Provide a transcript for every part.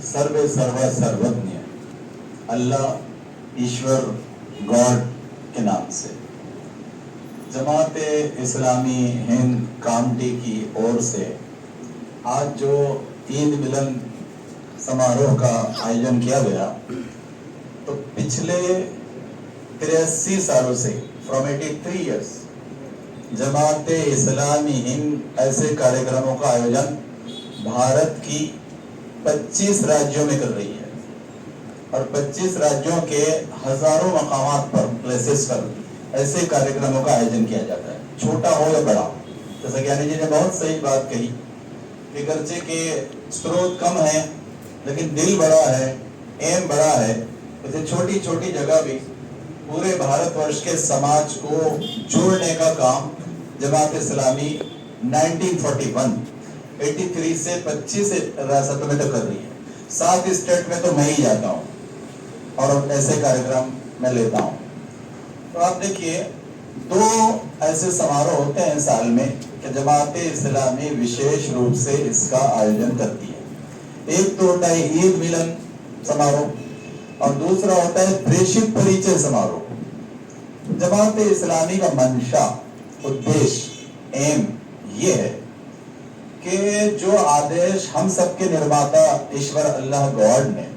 सर्वे सर्वा सर्वज्ञ अल्लाह ईश्वर गॉड के नाम से जमात इस्लामी हिंद कामटी की ओर से आज जो ईद मिलन समारोह का आयोजन किया गया, तो पिछले 83 सालों से फ्रॉम 83 इयर्स जमात इस्लामी हिंद ऐसे कार्यक्रमों का आयोजन भारत की 25 राज्यों में कर रही है और 25 राज्यों के हजारों मकामात पर, प्लेसेस पर ऐसे कार्यक्रमों का आयोजन किया जाता है, छोटा हो या बड़ा। जैसा ज्ञानी जी ने बहुत सही बात कही कि गर्चे के स्रोत कम है लेकिन दिल बड़ा है, एम बड़ा है। जैसे छोटी छोटी जगह भी पूरे भारतवर्ष के समाज को जोड़ने का काम जमात इस्लामी 1941 83 से 25 रियासतों में तो कर रही है। 7 स्टेट में तो मैं ही जाता हूँ और ऐसे कार्यक्रम मैं लेता हूँ। तो आप देखिए, 2 ऐसे समारोह होते हैं साल में कि जमात इस्लामी विशेष रूप से इसका आयोजन करती है। एक तो होता है ईद मिलन समारोह और दूसरा होता है प्रेषित परिचय समारोह। जमात इस्लामी का मंशा, उद्देश्य, एम ये है कि जो आदेश हम सबके निर्माता ईश्वर अल्लाह गॉड ने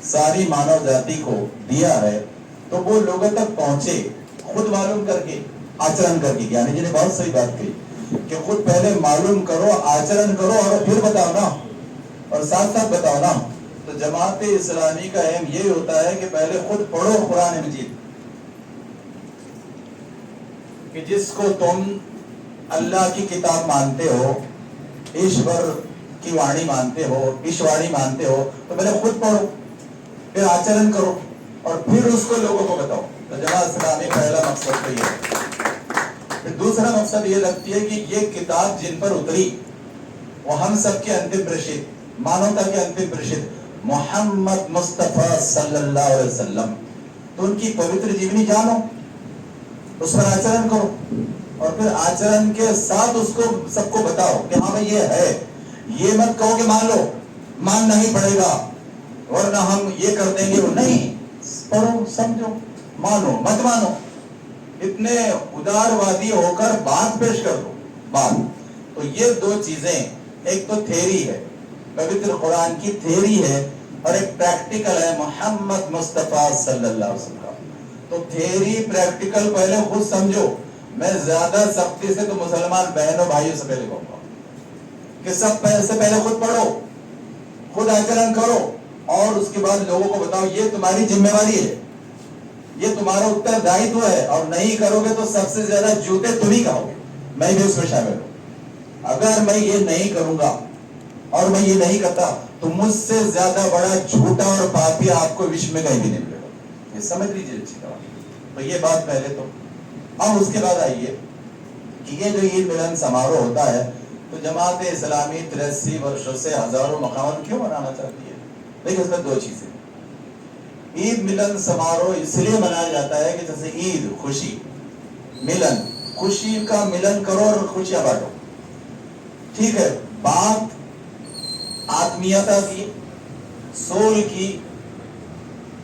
सारी मानव जाति को दिया है, तो वो लोगों तक पहुंचे खुद मालूम करके, आचरण करके। यानी जी ने बहुत सही बात कही कि खुद पहले मालूम करो, आचरण करो और फिर बताओ ना, और साथ साथ बताओ ना। तो जमात इस्लामी का एम ये होता है कि पहले खुद पढ़ो कुरान मजीद, कि जिसको तुम अल्लाह की किताब मानते हो, ईश्वर की वाणी मानते हो, ईश्वरी मानते हो, तो पहले खुद पढ़ो, फिर आचरण करो और फिर उसको लोगों को बताओ। तो जमात इस्लामी पहला मकसद तो ये है। फिर दूसरा मकसद ये लगती है कि ये किताब जिन पर उतरी वो हम सबके अंतिम प्रेषित, मानवता के अंतिम प्रेषित मोहम्मद मुस्तफा सल्लल्लाहु अलैहि वसल्लम, तो उनकी पवित्र जीवनी जानो, उस पर आचरण करो और फिर आचरण के साथ उसको सबको बताओ कि हाँ भाई ये है। ये मत कहो कि मान लो, मानना ही पड़ेगा वरना हम ये कर देंगे, वो नहीं, पढ़ो, समझो, मानो मत मानो। इतने उदारवादी होकर बात पेश कर दो, बात। तो ये 2 चीजें, एक तो थ्योरी है, पवित्र कुरान की थ्योरी है, और एक प्रैक्टिकल है, मोहम्मद मुस्तफा सल्लल्लाहु अलैहि वसल्लम। तो थ्योरी प्रैक्टिकल पहले खुद समझो। मैं ज्यादा सख्ती से तो मुसलमान बहनों भाइयों से पहले कहूंगा कि सब से पहले खुद पढ़ो, खुद आचरण करो और उसके बाद लोगों को बताओ। ये तुम्हारी जिम्मेवारी है, ये तुम्हारा उत्तरदायित्व है, और नहीं करोगे तो सबसे ज्यादा जूते तुम ही खाओगे। मैं भी उसमें शामिल हूं। अगर मैं ये नहीं करूंगा और मैं ये नहीं करता तो मुझसे ज्यादा बड़ा झूठा और पापी आपको विश्व में कहीं भी नहीं मिलेगा। ये समझ लीजिए अच्छी तरह। तो ये बात पहले तो। अब उसके बाद आइए कि ये जो ईद मिलन समारोह होता है, तो जमात इस्लामी 83 वर्षों से हजारों मकाम क्यों मनाना चाहती है? देखिए, इसमें 2 चीजें। ईद मिलन समारोह इसलिए मनाया जाता है कि जैसे ईद खुशी, मिलन खुशी का मिलन करो और खुशियां बांटो, ठीक है। बात आत्मीयता की, सोल की,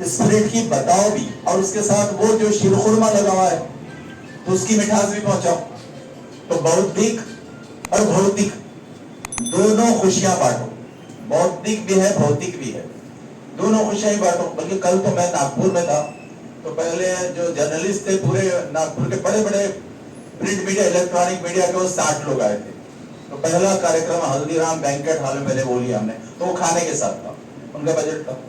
स्पिरिट की बताओ भी, और उसके साथ वो जो शिरखुरमा लगा हुआ है तो उसकी मिठास भी पहुंचाओ। तो बौद्धिक और भौतिक दोनों खुशियां बांटो, बौद्धिक भी है, भौतिक भी है, दोनों खुशियां ही बांटो। बल्कि कल तो मैं नागपुर में था, तो पहले जो जर्नलिस्ट थे पूरे नागपुर के बड़े बड़े प्रिंट मीडिया, इलेक्ट्रॉनिक मीडिया के, वो 60 लोग आए थे। तो पहला कार्यक्रम हल्दीराम बैंकेट हॉल में पहले बोली हमने, तो वो खाने के साथ था, उनका बजट था।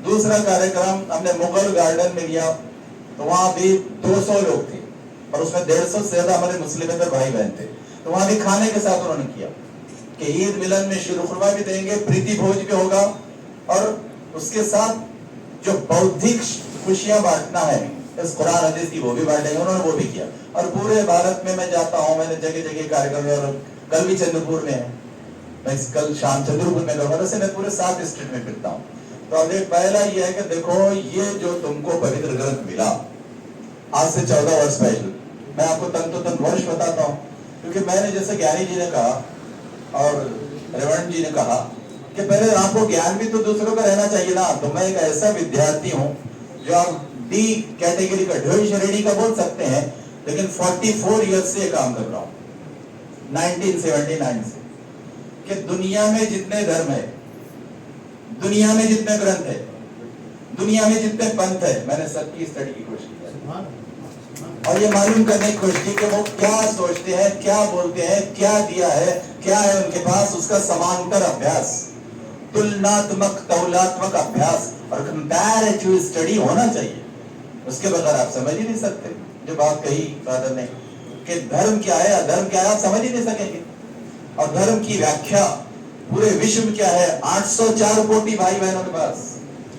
दूसरा कार्यक्रम हमने मुगल गार्डन में लिया, तो वहां भी 200 लोग थे और उसमें 150 से ज्यादा हमारे मुस्लिमेतर भाई बहन थे। तो वहां भी खाने के साथ उन्होंने किया कि ईद मिलन में शिरखुरमा भी देंगे, प्रीति भोज भी होगा, और उसके साथ जो बौद्धिक खुशियां बांटना है इस कुरान हदीस की, वो भी बांटेंगे। उन्होंने वो भी किया। और पूरे भारत में मैं जाता हूँ, मैंने जगह जगह कार्यक्रम, और कल भी चंद्रपुर में है, मैं कल शाम चंद्रपुर में करूंगा। वैसे मैं पूरे 7 स्टेट में फिरता हूँ। तो अब पहला ये है कि देखो, ये जो तुमको पवित्र ग्रंथ मिला आज से 14 वर्ष पहले, मैं आपको तन वर्ष बताता हूँ, क्योंकि मैंने, जैसे ज्ञानी जी ने कहा और रेवंड जी ने कहा कि पहले आपको ज्ञान भी तो दूसरों का रहना चाहिए ना। तो मैं एक ऐसा विद्यार्थी हूँ जो आप डी कैटेगरी का, ढोई श्रेणी का बोल सकते हैं, लेकिन 44 ईयर्स से काम कर रहा हूँ, 1979 से, कि दुनिया में जितने धर्म है, दुनिया में जितने ग्रंथ है, दुनिया में जितने पंथ है, मैंने सबकी स्टडी की कोशिश की और ये मालूम करने की कोशिश की कि वो क्या सोचते हैं, क्या बोलते हैं, क्या दिया है, क्या है उनके पास, उसका समांतर अभ्यास, तुलनात्मक तौलात्मक अभ्यास और कंपैरेटिव स्टडी होना चाहिए। उसके बगैर आप समझ ही नहीं सकते। जो बात कही फादर ने कि धर्म क्या है, अधर्म क्या है, आप समझ ही नहीं सकेंगे। और धर्म की व्याख्या पूरे विश्व में क्या है, 804 कोटि भाई बहनों के पास,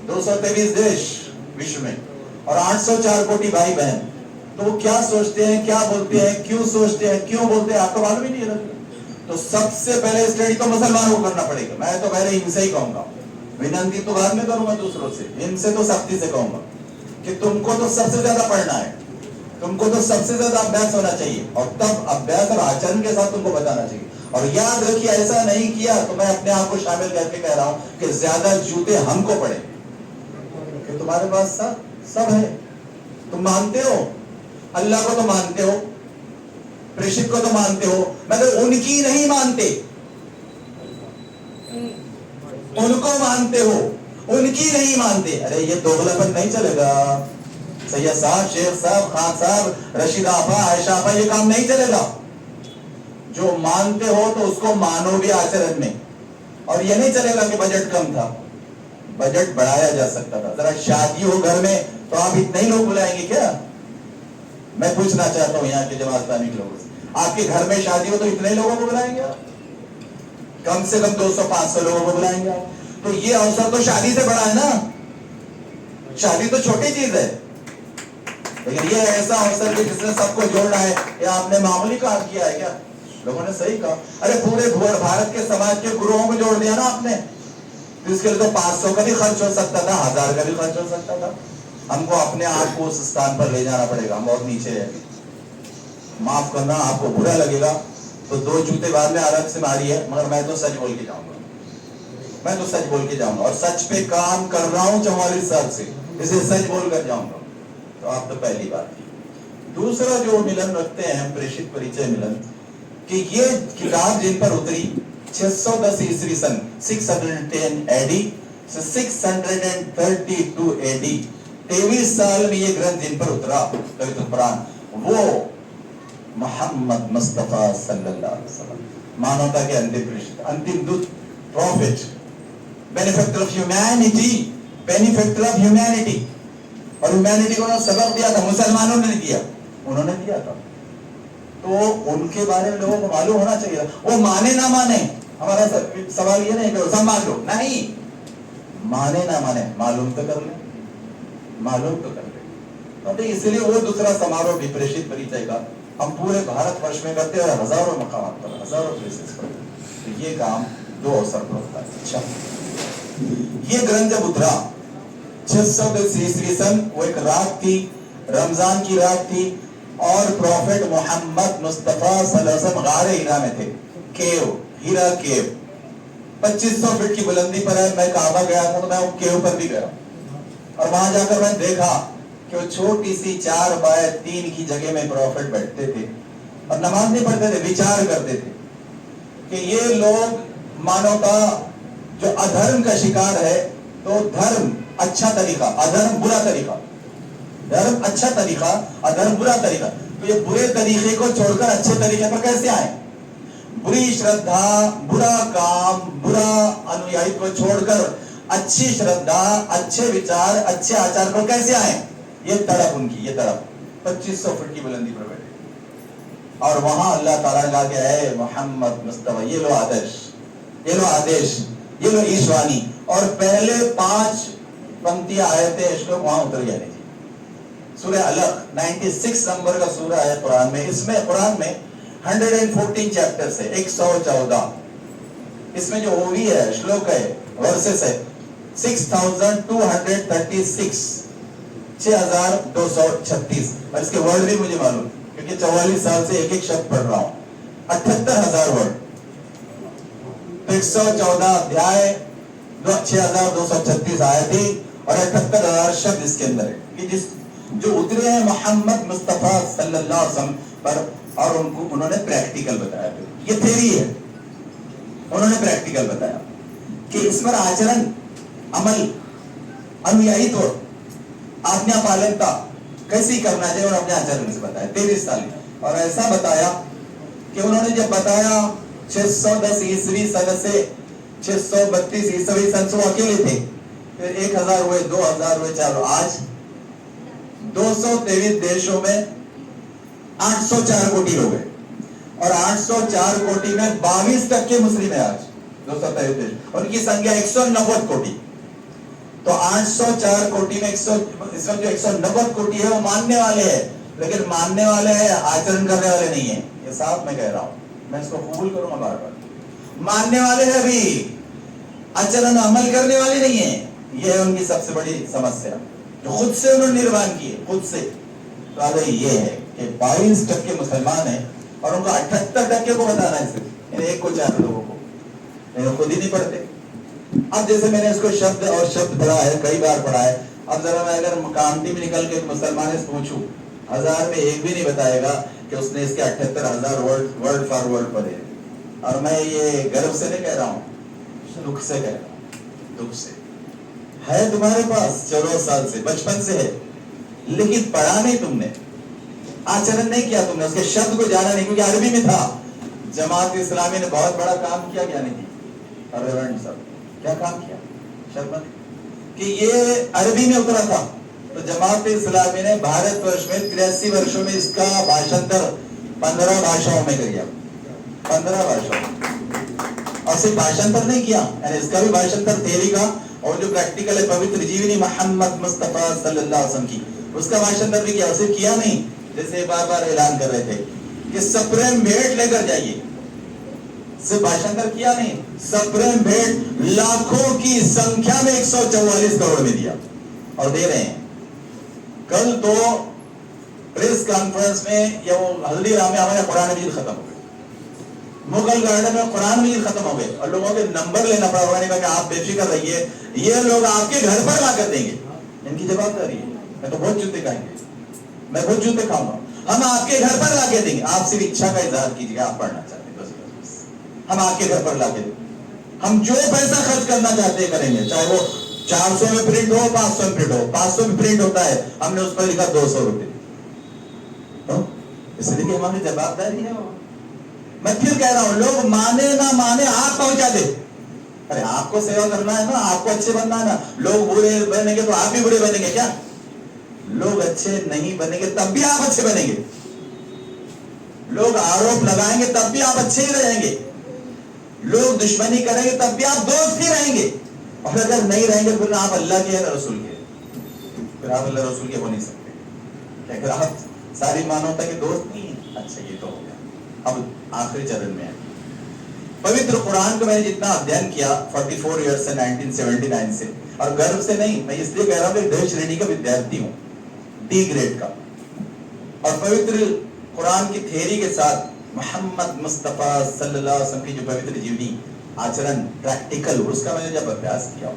223 देश विश्व में और 804 कोटि भाई बहन। तो वो क्या सोचते हैं, क्या बोलते हैं, क्यों सोचते हैं, क्यों बोलते हैं, आपको मालूम ही नहीं है। तो सबसे पहले स्टडी तो मुसलमानों को करना पड़ेगा। मैं तो पहले इनसे ही कहूंगा, विनंती तो बाद में करूंगा दूसरों से, इनसे तो सख्ती से कहूंगा कि तुमको तो सबसे ज्यादा पढ़ना है, तुमको तो सबसे ज्यादा अभ्यास होना चाहिए और तब अभ्यास और आचरण के साथ तुमको बताना चाहिए। और याद रखिए, ऐसा नहीं किया तो मैं अपने आप को शामिल करके कह रहा हूं कि ज्यादा जूते हमको पड़े, कि तुम्हारे पास सब है, तुम मानते हो, अल्लाह को तो मानते हो, प्रेषित को तो मानते हो, मगर उनकी नहीं मानते, उनको मानते हो, उनकी नहीं मानते। अरे ये दोगलापन नहीं चलेगा। सैयद साहब, शेख साहब, खान साहब, रशीदा आपा, आयशा आपा, ये काम नहीं चलेगा। जो मानते हो तो उसको मानो भी आचरण में। और ये नहीं चलेगा कि बजट कम था, बजट बढ़ाया जा सकता था। जरा शादी हो घर में तो आप इतने ही लोग बुलाएंगे क्या? मैं पूछना चाहता हूं यहाँ के जमात-ए-इस्लामी के लोगों से, आपके घर में शादी हो तो इतने लोगों को बुलाएंगे आप? कम से कम 200-500 लोगों को बुलाएंगे आप। तो ये अवसर तो शादी से बड़ा है ना। शादी तो छोटी चीज है, लेकिन ये ऐसा अवसर कि जिसने सबको जोड़ना है। या आपने मामूली काम किया है क्या? लोगों ने सही कहा, अरे पूरे भारत के समाज के गुरुओं को जोड़ दिया ना आपने। तो इसके लिए तो 500 का भी खर्च हो सकता था, 1000 का भी खर्च हो सकता था। हमको अपने आप को उस स्थान पर ले जाना पड़ेगा, हम बहुत नीचे है। माफ करना, आपको बुरा लगेगा तो 2 जूते बाद में अलग से मारी है, मगर मैं तो सच बोल के जाऊंगा, मैं तो सच बोल के जाऊंगा और सच पे काम कर रहा हूं 44 साल से, इसे सच बोल कर जाऊंगा। तो आप तो पहली बात थी। दूसरा जो मिलन रखते हैं, प्रेषित परिचय मिलन, कि ये किताब जिन पर उतरी 610 ईस्वी सन, 610 एडी से 632 एडी, 23 साल में ये ग्रंथ जिन पर उतरा, पवित्र कुरान, वो मोहम्मद मुस्तफा सल्लल्लाहु अलैहि वसल्लम, मानवता के अंतिम प्रेषित, अंतिम दूत, profit, benefactor of humanity, benefactor of humanity. और ह्यूमैनिटी को ना सबक दिया था, मुसलमानों ने दिया, उन्होंने दिया था। तो उनके बारे में लोगों को मालूम होना चाहिए। वो माने ना माने, हमारा सवाल ये नहीं कि सब मान लो, नहीं, माने ना माने, मालूम तो कर ले, मालूम तो कर ले। तो इसलिए वो दूसरा समारोह भी प्रेषित परिचय का हम पूरे भारतवर्ष में करते हैं, हजारों मकाम पर, हजारों प्लेसेस पर। तो ये काम 2 अवसर पर होता है। अच्छा, ये ग्रंथ जब उतरा 610 ईस्वी सन, वो एक रात थी, रमजान की रात थी और प्रॉफिट मोहम्मद मुस्तफा सल्लल्लाहु अलैहि वसल्लम गारे हिरा में थे, केव, हीरा केव 2500 फीट की बुलंदी पर है। मैं काबा गया था तो मैं वो केव पर भी गया और वहां जाकर मैंने देखा कि वो छोटी सी 4x3 की जगह में प्रॉफिट बैठते थे और नमाज नहीं पढ़ते थे, विचार करते थे कि ये लोग मानवता जो अधर्म का शिकार है, तो धर्म अच्छा तरीका, अधर्म बुरा तरीका, धर्म अच्छा तरीका, अधर्म बुरा तरीका। तो ये बुरे तरीके को छोड़कर अच्छे तरीके पर कैसे आए? बुरी श्रद्धा, बुरा काम, बुरा अनुयायी को छोड़कर अच्छी श्रद्धा, अच्छे विचार, अच्छे आचार पर कैसे आए? ये तड़प उनकी, ये तड़प 2500 फीट की बुलंदी पर बैठे और वहां अल्लाह ताला ने कहा कि ऐ मोहम्मद मुस्तफा, ये लो आदेश, ये लो आदेश, ये लो ईशवानी। और पहले 5 पंक्तियां आयतें, श्लोक वहां उतर गए थे। सूरह अलग 96 नंबर का सूरह है कुरान में। इसमें कुरान में 114 चैप्टर्स है, 114। इसमें जो ओवी है, श्लोक है, वर्सेस है 6236, 6236। और इसके वर्ड भी मुझे मालूम, क्योंकि 44 साल से एक शब्द पढ़ रहा हूं, 78,000 वर्ड। 114 अध्याय 6236 आयतें और 78,000 शब्द इसके अंदर है कि जिस जो उतरे हैं मोहम्मद मुस्तफा सल्लल्लाहु अलैहि वसल्लम पर, और उनको उन्होंने प्रैक्टिकल बताया। ये थ्योरी है, उन्होंने प्रैक्टिकल बताया कि इस पर आचरण, अमल, अनुयायी तो आज्ञा पालनता कैसे करना चाहिए और अपने आचरण से बताया 23 साल। और ऐसा बताया कि उन्होंने जब बताया 610 ईस्वी सन से 632 ईस्वी सन से वो अकेले थे, फिर 1000 हुए, 2000 हुए, चलो आज 223 देशों में 804 कोटी लोग हैं और 804 कोटी में 22% मुस्लिम है आज 223 देश, उनकी संख्या 190 कोटी। तो 804 कोटी में इसमें जो 190 कोटी है वो मानने वाले हैं, लेकिन मानने वाले हैं, आचरण करने वाले नहीं है। ये साफ मैं कह रहा हूं, मैं इसको कबूल करूंगा बार बार। मानने वाले हैं भी, आचरण अमल करने वाले नहीं है। ये है उनकी सबसे बड़ी समस्या जो खुद से उन्होंने निर्माण किए, खुद से। तो ये है कि 22% मुसलमान है और उनको 78% को बताना है, सिर्फ एक को 4 लोगों को, खुद ही नहीं पढ़ते। अब जैसे मैंने इसको शब्द और शब्द पढ़ा है, कई बार पढ़ा है। अब जरा मैं अगर काउंटी में निकल के मुसलमान से पूछूं, 1000 में एक भी नहीं बताएगा कि उसने इसके 78,000 वर्ड फॉर वर्ड पढ़े। और मैं ये गर्व से नहीं कह रहा हूं, दुख से कह रहा हूं, दुख से। है तुम्हारे पास 14 साल से, बचपन से है, लेकिन पढ़ा नहीं तुमने, आचरण नहीं किया तुमने, उसके शब्द को जाना नहीं, क्योंकि अरबी में था। जमात इस्लामी ने बहुत बड़ा काम किया, क्या नहीं सब क्या काम किया शर्मा कि ये अरबी में उतरा था। तो जमात इस्लामी ने भारतवर्ष में 83 वर्षों में इसका भाषांतर 15 भाषाओं में किया, 15 भाषाओं। और सिर्फ भाषांतर नहीं किया, यानी इसका भी भाषांतर थ्योरी का, और जो प्रैक्टिकल है पवित्र जीवनी मोहम्मद मुस्तफा सल्लल्लाहु अलैहि वसल्लम की, उसका भाषांतर भी किया। सिर्फ किया नहीं, जैसे बार बार ऐलान कर रहे थे कि सप्रेम भेंट लेकर जाइए, सिर्फ भाषांतर किया नहीं, सप्रेम भेंट लाखों की संख्या में 144 करोड़ में दिया और दे रहे हैं। कल तो प्रेस कॉन्फ्रेंस में या वो हल्दीराम में हमारे कुरान मजीद खत्म हो गए, मुगल गार्डन में कुरान मजीद खत्म हो गए और लोगों के नंबर लेना पड़ा। उन्होंने कहा कि आप बेफिक्र रहिए, ये लोग आपके घर पर ला कर देंगे, इनकी जवाबदारी है। मैं तो बहुत जूते खाएंगे, मैं बहुत जूते खाऊंगा, हम आपके घर पर ला के देंगे। आप सिर्फ इच्छा का इजहार कीजिए, आप पढ़ना चाहते हैं, हम आपके घर पर लाके देंगे। हम जो पैसा खर्च करना चाहते हैं करेंगे, चाहे वो 400 में प्रिंट हो, 500 में प्रिंट हो। 500 में प्रिंट होता है, हमने उस पर लिखा 200 रुपए, तो इसलिए कि हमारी जवाबदारी है। मैं फिर कह रहा हूं, लोग माने ना माने, आप पहुंचा दे। अरे आपको सेवा करना है ना, आपको अच्छे बनना है ना। लोग बुरे बनेंगे तो आप भी बुरे बनेंगे क्या? लोग अच्छे नहीं बनेंगे तब भी आप अच्छे बनेंगे। लोग आरोप लगाएंगे तब भी आप अच्छे ही रहेंगे। लोग दुश्मनी करेंगे तब भी आप दोस्त ही रहेंगे। और अगर नहीं रहेंगे फिर आप अल्लाह के या रसूल के, फिर आप अल्लाह रसूल के हो नहीं सकते। अगर आप सारी मानवता के दोस्त नहीं है, अच्छा ये तो हो गया। अब आखिरी चरण में है पवित्र कुरान को मैंने जितना अध्ययन किया 44 ईयर्स से 1979 से, और गर्व से नहीं, मैं इसलिए कह रहा हूं कि 2 श्रेणी का विद्यार्थी हूं, डी ग्रेड का। और पवित्र कुरान की थ्योरी के साथ मोहम्मद मुस्तफा सल्लल्लाहु अलैहि वसल्लम की जो पवित्र जीवनी, आचरण, प्रैक्टिकल, उसका मैंने जब अभ्यास किया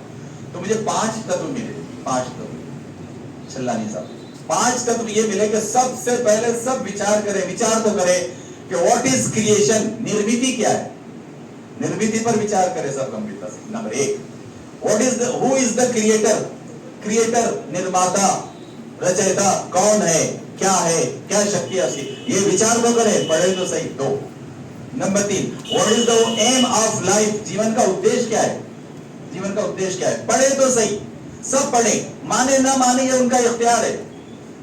तो मुझे 5 तत्व मिले। 5 तत्व, छल्लानी साहब, 5 तत्व ये मिले कि सबसे पहले सब विचार तो करें कि व्हाट इज क्रिएशन, निर्मिति क्या है, निर्मिति पर विचार करें सब गंभीरता से। Number 1, what is the, who is the creator, creator, निर्माता, रचयिता कौन है, क्या है, क्या शक्ति है उसकी, ये विचार तो करें, पढ़े तो सही। 2, number 3, what is the aim of life, जीवन का उद्देश्य क्या है, जीवन का उद्देश्य क्या है, पढ़े तो सही। सब पढ़े, माने ना माने ये उनका इख्तियार है,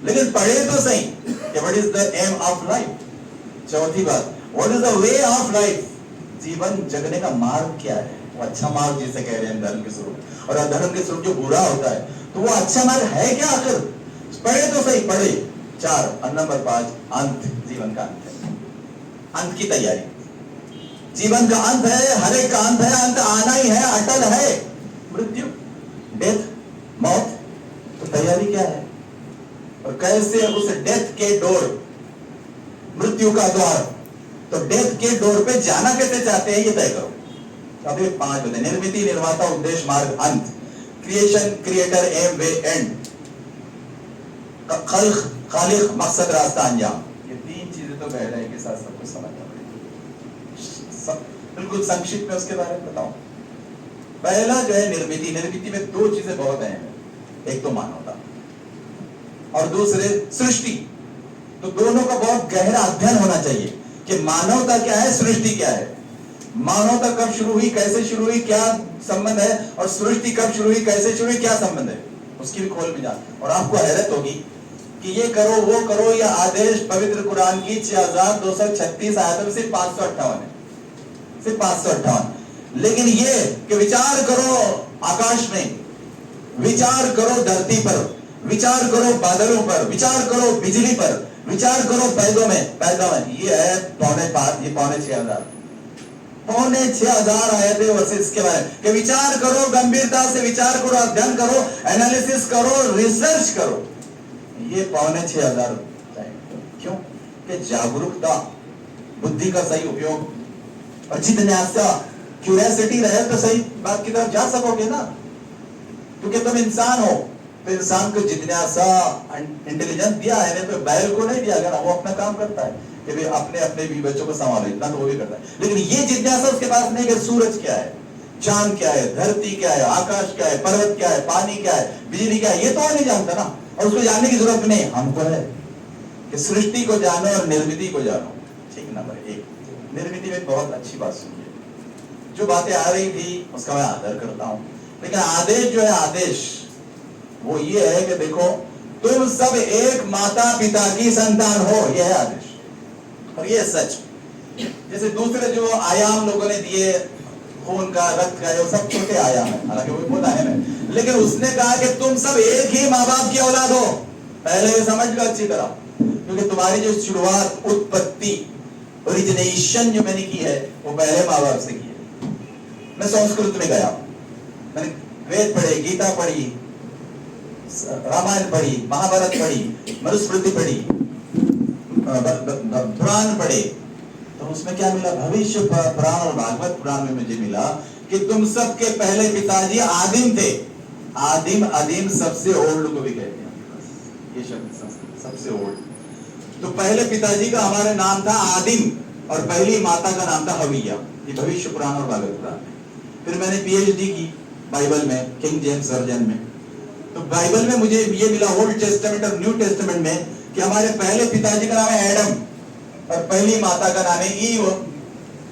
लेकिन पढ़े तो सही कि what is the aim of life. चौथी बात, what is the way of life, जीवन जगने का मार्ग क्या है, वो अच्छा मार्ग जिसे कह रहे हैं धर्म के स्वरूप, और अधर्म के स्वरूप जो बुरा होता है, तो वो अच्छा मार्ग है क्या आखिर, पढ़े तो सही, पढ़े। 4, और नंबर 5, अंत, जीवन का अंत है, अंत की तैयारी। जीवन का अंत है, हर एक का अंत है, अंत आना ही है, अटल है, मृत्यु, डेथ, मौत। तो तैयारी क्या है और कैसे उस डेथ के डोर, मृत्यु का द्वार, तो डेथ के डोर पे जाना कैसे चाहते हैं ये तय करो। अभी 5 होते, निर्मिति, निर्माता, उद्देश्य, मार्ग, अंत, creation, creator, aim, way, end, खल्क, खालिक, मकसद, रास्ता, अंजाम। ये 3 चीजें तो गहराई के साथ सब कुछ समझना पड़ेगा। बिल्कुल संक्षिप्त में उसके बारे में बताऊं। पहला जो है निर्मिति। निर्मिति में 2 चीजें बहुत अहम है, एक तो मानवता और दूसरे सृष्टि। तो दोनों का बहुत गहरा अध्ययन होना चाहिए कि मानवता क्या है, सृष्टि क्या है। मानवता कब शुरू हुई, कैसे शुरू हुई, क्या संबंध है, और सृष्टि कब शुरू हुई, कैसे शुरू हुई, क्या संबंध है, उसकी भी खोल में जान। और आपको हैरत होगी कि ये करो वो करो, यह आदेश पवित्र कुरान की 6236 आयतों में सिर्फ 558 है, सिर्फ 558। लेकिन ये कि विचार करो आकाश में, विचार करो धरती पर, विचार करो बादलों पर, विचार करो बिजली पर, विचार करो पैदों में, ये है पौने 6,000 आयतें वर्सेस के बारे में कि विचार करो, गंभीरता से विचार करो, अध्ययन करो, एनालिसिस करो, रिसर्च करो। ये 6,500 क्यों? कि जागरूकता, बुद्धि का सही उपयोग और जिज्ञासा, क्यूरियोसिटी रहे तो सही बात की तरफ जा सकोगे ना। क्योंकि तुम इंसान हो तो इंसान को जिज्ञासा, इंटेलिजेंस दिया है, नहीं तो बैल को नहीं दिया गया ना। वो अपना काम करता है कि भाई अपने अपने भी बच्चों को संभालो, इतना तो वो भी करता है। लेकिन ये जिज्ञासा उसके पास नहीं कि सूरज क्या है, चांद क्या है, धरती क्या है, आकाश क्या है, पर्वत क्या है, पानी क्या है, बिजली क्या है, ये तो वो नहीं जानता ना। और उसको जानने की जरूरत नहीं, हमको है कि सृष्टि को जानो और निर्मिति को जानो। ठीक, नंबर 1 निर्मिति में बहुत अच्छी बात सुनिए। जो बातें आ रही थी उसका मैं आदर करता हूं, लेकिन आदेश जो है, आदेश वो ये है कि देखो तुम सब एक माता पिता की संतान हो, यह है आदेश। और ये सच। जैसे दूसरे जो आयाम लोगों ने दिए, खून का, रक्त का, वो सब छोटे आयाम है, हालांकि वो बहुत अहम है। लेकिन उसने कहा कि तुम सब एक ही माँ बाप की औलाद हो। पहले ये समझ लो अच्छी तरह, क्योंकि तुम्हारी जो शुरुआत, उत्पत्ति, ओरिजिनेशन जो मैंने की है वो पहले माँ बाप से की है। मैं संस्कृत में गया, मैंने वेद पढ़े, गीता पढ़ी, रामायण पढ़ी, महाभारत पढ़ी, मनुस्मृति पढ़ी, पुराण पढ़े। तो उसमें क्या मिला? भविष्य पुराण और भागवत पुराण में मुझे मिला कि तुम सब के पहले पिताजी आदिम थे। आदिम, अदीम सबसे ओल्ड को भी कहते हैं, ये शब्द संस्कृत सबसे ओल्ड। तो पहले पिताजी का हमारा नाम था आदिम और पहली माता का नाम था हविया। ये भविष्य पुराण और भागवत पुराण में। फिर मैंने पीएचडी की बाइबल में, किंग जेम्स वर्जन में। तो बाइबल में मुझे ये मिला, ओल्ड टेस्टामेंट और न्यू टेस्टामेंट में, कि हमारे पहले पिताजी का नाम है एडम और पहली माता का नाम है ईव।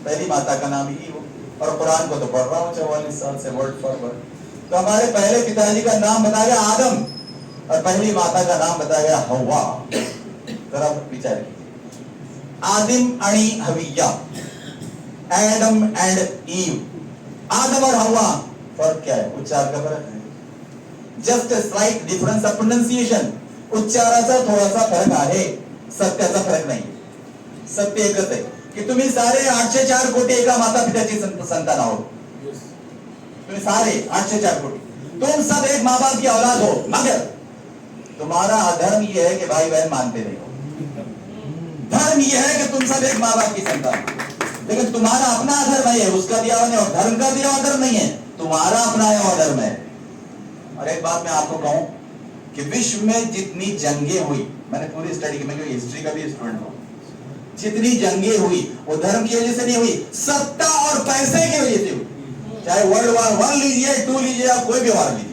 पहली माता का नाम ईव। और कुरान को तो पढ़ रहा हूँ 44 साल से वर्ड फॉर वर्ड। तो हमारे पहले पिताजी का नाम बताया गया आदम और पहली माता का नाम बताया गया हव्वा। जरा विचार कीजिए, आदिम आणि हविया, एडम एंड ईव। आदम और हव्वा, फर्क क्या है? उच्चार का फर्क है, just a slight difference of pronunciation. उच्चाराचा थोडासा फरक आहे, सत्याचा फरक नाही। सत्य एकच आहे की तुम्ही सारे 804 कोटी एका माता पित्याची संतान आहोत। तुम्ही सारे 804 कोटी, तुम सब एक माँ बाप की औलाद हो, मगर तुम्हारा अधर्म यह है कि भाई बहन मानते नहीं हो। धर्म यह है कि तुम सब एक माँ बाप की संतान, लेकिन तुम्हारा अपना अधर्म है, उसका दिया हुआ नहीं, और धर्म का दिया हुआ धर्म नहीं है, तुम्हारा अपनाया हुआ धर्म है। और एक बात मैं आपको कहूं कि विश्व में जितनी जंगें हुई, मैंने पूरी स्टडी की, मैं हिस्ट्री का भी स्टूडेंट हूं, जितनी जंगें हुई वो धर्म की वजह से नहीं हुई, सत्ता और पैसे की वजह से हुई। चाहे वर्ल्ड वार 1 लीजिए, 2 लीजिए, या कोई भी वार लीजिए।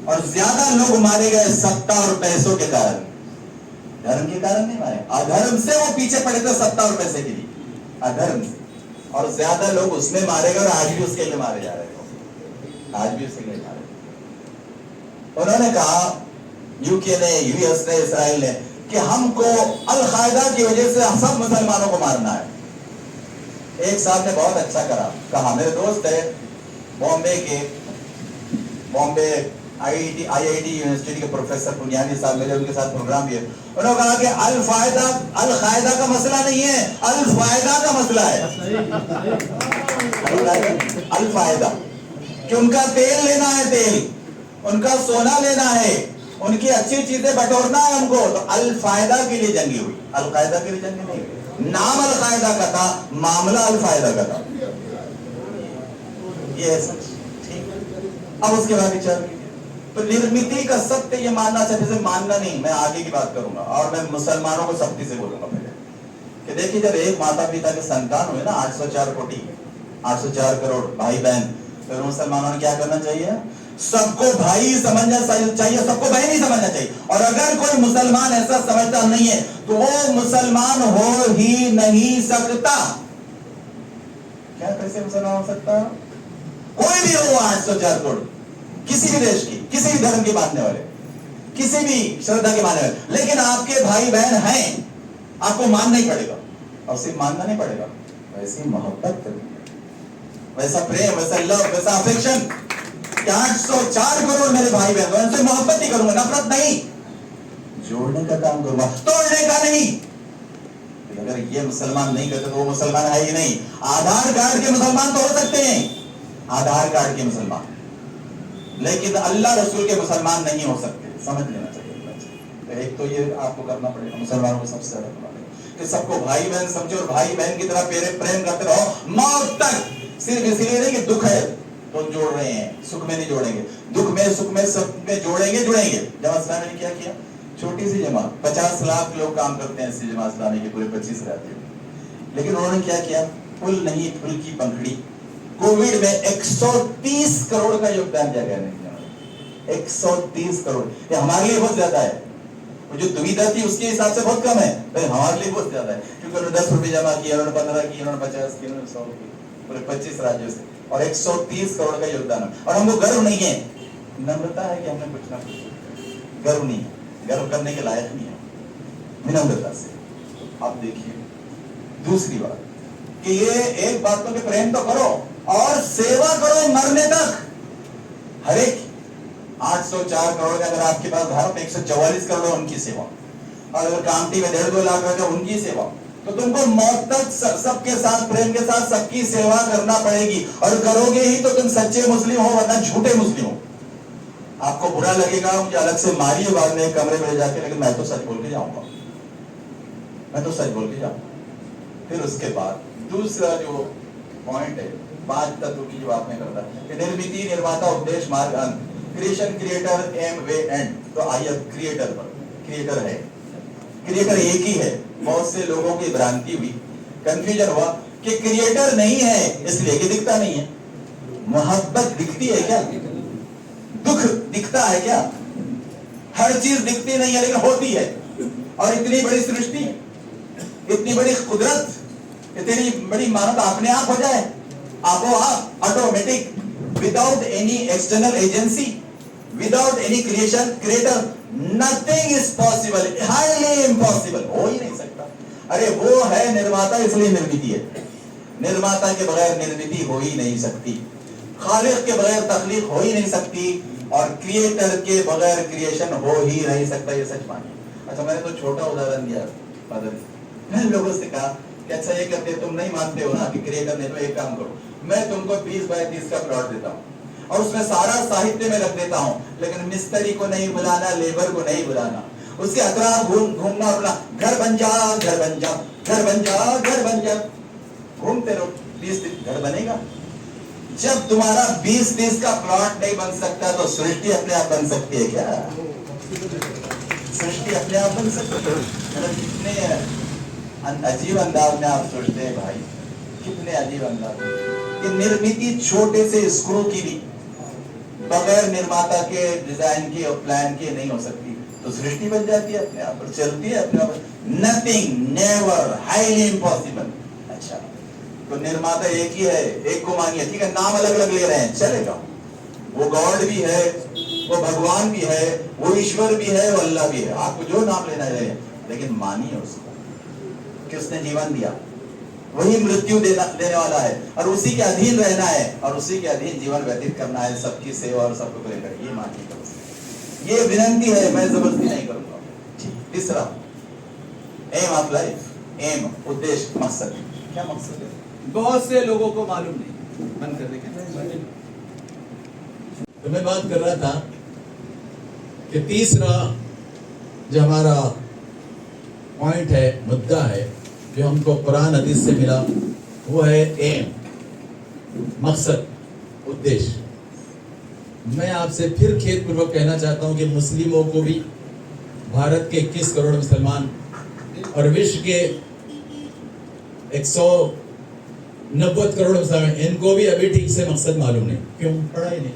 और ज्यादा लोग मारे गए सत्ता और पैसों के कारण, धर्म के कारण नहीं मारे। अधर्म से वो पीछे पड़े थे, सत्ता और पैसे के लिए, अधर्म से। और ज्यादा लोग उसमें मारे गए और आज भी उसके लिए मारे जा रहे हैं, आज भी उसके लिए मारे। उन्होंने कहा, यूके ने, यूएस ने, इसराइल ने, कि हमको अल कायदा की वजह से सब मुसलमानों को मारना है। एक साहब ने बहुत अच्छा कहा, मेरे दोस्त है बॉम्बे आईआईटी यूनिवर्सिटी के प्रोफेसर पुनियानी साहब, मेरे उनके साथ प्रोग्राम भी है। उन्होंने कहा कि अल कायदा का मसला नहीं है, अल फायदा का मसला है। अल फायदा कि उनका तेल लेना है, तेल, उनका सोना लेना है, उनकी अच्छी चीजें बटोरना है हमको। तो अल फायदा के लिए जंगी हुई, अल कायदा के लिए जंगी नहीं हुई। नाम अल कायदा का था, मामला अल फायदा का था। ये है सच, ठीक। अब उसके बाद विचार कीजिए। तो निर्मिति का सत्य ये मानना चाहिए, जैसे मानना नहीं, मैं आगे की बात करूंगा और मैं मुसलमानों को सख्ती से बोलूंगा पहले कि देखिए, जब एक माता पिता के संतान हुए ना 804 कोटि 804 करोड़ भाई बहन, तो मुसलमानों ने क्या करना चाहिए? सबको भाई समझना चाहिए, सबको बहन ही समझना चाहिए। और अगर कोई मुसलमान ऐसा समझता नहीं है तो वो मुसलमान हो ही नहीं सकता। क्या कैसे मुसलमान हो सकता? कोई भी हो 804 करोड़, किसी भी देश की, किसी भी धर्म के मानने वाले, किसी भी श्रद्धा के मानने वाले, लेकिन आपके भाई बहन हैं, आपको मानना ही पड़ेगा। और सिर्फ मानना नहीं पड़ेगा, वैसी मोहब्बत करनी, वैसा प्रेम, वैसा लव, वैसा अफेक्शन। 804 करोड़ मेरे भाई बहन, उनसे मोहब्बत ही करूंगा, नफरत नहीं। जोड़ने का काम करूंगा, तोड़ने का नहीं। अगर ये मुसलमान नहीं करते तो वो मुसलमान है ही नहीं। आधार कार्ड के मुसलमान तो हो सकते हैं, आधार कार्ड के मुसलमान, लेकिन अल्लाह रसूल के मुसलमान नहीं हो सकते। समझ लेना चाहिए। तो एक तो ये आपको करना पड़ेगा, मुसलमानों को सबसे ज्यादा करना पड़ेगा कि सबको भाई बहन समझो और भाई बहन की तरह प्रेम करते रहो मौत तक। सिर्फ इसलिए नहीं कि दुख है तो जोड़ रहे हैं, सुख में नहीं जोड़ेंगे, दुख में सुख में सब में जोड़ेंगे। जमात इस्लामी ने क्या किया? छोटी सी जमात, 50 लाख लोग काम करते हैं इसी जमात इस्लामी के, पूरे 25 राज्यों में, लेकिन उन्होंने क्या किया? फुल नहीं, फुल की पंखड़ी। कोविड में 130 करोड़ का योगदान दिया गया। 130 करोड़, ये हमारे लिए बहुत ज्यादा है। जो दुविधा थी उसके हिसाब से बहुत कम है, लेकिन हमारे लिए बहुत ज्यादा है, क्योंकि उन्होंने 10 रुपए जमा किया, उन्होंने 15 किया, उन्होंने 50 किया, उन्होंने 100 किया, पूरे 25 राज्यों से, और 130 करोड़ का योगदान है। और हमको गर्व नहीं है, नम्रता है कि हमने कुछ ना कुछ, गर्व नहीं है, गर्व करने के लायक नहीं है, विनम्रता से। अब देखिए दूसरी बात कि ये एक बात तो कि प्रेम तो करो और सेवा करो मरने तक। हर एक 804 करोड़ का अगर आपके पास भारत में 144 करोड़ उनकी सेवा, और अगर कामटी में 1.5-2 लाख रुपए उनकी सेवा, तो तुमको मौत तक सबके साथ प्रेम के साथ सबकी सेवा करना पड़ेगी। और करोगे ही तो तुम सच्चे मुस्लिम हो, वरना झूठे मुस्लिम हो। आपको बुरा लगेगा, मुझे अलग से मारिए बाद में कमरे में जाके, लेकिन मैं तो सच बोल के जाऊंगा, मैं तो सच बोल के जाऊंगा। फिर उसके बाद दूसरा जो पॉइंट है, 5 तत्व की जो आपने करता है, निर्मिति, निर्माता, उद्देश्य, मार्ग, अंत, creation, creator, aim, way, end. तो आइए क्रिएटर पर। क्रिएटर है, क्रिएटर एक ही है। बहुत से लोगों की भ्रांति हुई, कंफ्यूजन हुआ कि क्रिएटर नहीं है इसलिए कि दिखता नहीं है। मोहब्बत दिखती है क्या? दुख दिखता है क्या? हर चीज दिखती नहीं है लेकिन होती है। और इतनी बड़ी सृष्टि, इतनी बड़ी कुदरत, इतनी बड़ी मानवता अपने आप हो जाए, आपो आप, automatic, without any external agency, without any creator, nothing is possible, highly impossible, हो ही नहीं सकता। अरे वो है निर्माता, इसलिए निर्मिति है। निर्माता के बगैर निर्मिति हो ही नहीं सकती, खालिक के बगैर तख्लीक हो ही नहीं सकती, और क्रिएटर के बगैर क्रिएशन हो ही नहीं सकता। ये सच मानिए। अच्छा, मैंने तो छोटा उदाहरण दिया, मैंने लोगों से कहा कि अच्छा ये करते, तुम नहीं मानते हो ना कि क्रिएटर ने, तो एक काम करो, मैं तुमको 20 बाय 30 का प्लॉट देता हूँ और उसमें सारा साहित्य में रख देता हूँ, लेकिन मिस्त्री को नहीं बुलाना, लेबर को नहीं बुलाना, उसके अतराफ घूमना, अपना घर बन जा, घर बन जा, घर बन जा, घर बन जा, घूमते रहो, 20 दिन घर बनेगा। जब तुम्हारा 20-30 का प्लॉट नहीं बन सकता तो सृष्टि अपने आप बन सकती है क्या? सृष्टि अपने आप बन सकती है? कितने अजीब अंदाज में आप सोचते हैं भाई, कितने अजीब अंदाज कि निर्मिति छोटे से स्क्रू की भी बगैर निर्माता के, डिजाइन के और प्लान के नहीं हो सकती, तो सृष्टि बन जाती है अपने आप, चलती है अपने आप। Nothing, never, highly impossible. अच्छा, तो निर्माता एक ही है, एक को मानिए, ठीक है, नाम अलग अलग ले रहे हैं, चलेगा। वो गॉड भी है, वो भगवान भी है, वो ईश्वर भी है, वो अल्लाह भी है, आपको जो नाम लेना है, लेकिन मानिए उसको कि उसने जीवन दिया, वही मृत्यु देने वाला है, और उसी के अधीन रहना है, और उसी के अधीन जीवन व्यतीत करना है, सबकी सेवा और सबको लेकर। ये मानिएगा, ये विनंती है, मैं जबरदस्ती नहीं करूंगा। तीसरा, एम ऑफ लाइफ, एम, उद्देश्य, मकसद। क्या मकसद है? बहुत से लोगों को मालूम नहीं। बंद कर देंगे। तो मैं बात कर रहा था कि तीसरा जो हमारा पॉइंट है, मुद्दा है, जो हमको कुरान हदीस से मिला, वो है एम, मकसद, उद्देश्य। मैं आपसे फिर खेदपूर्वक कहना चाहता हूं कि मुस्लिमों को भी, भारत के 21 करोड़ मुसलमान और विश्व के 190 करोड़ मुसलमान, इनको भी अभी ठीक से मकसद मालूम नहीं। क्यों? पढ़ा ही नहीं।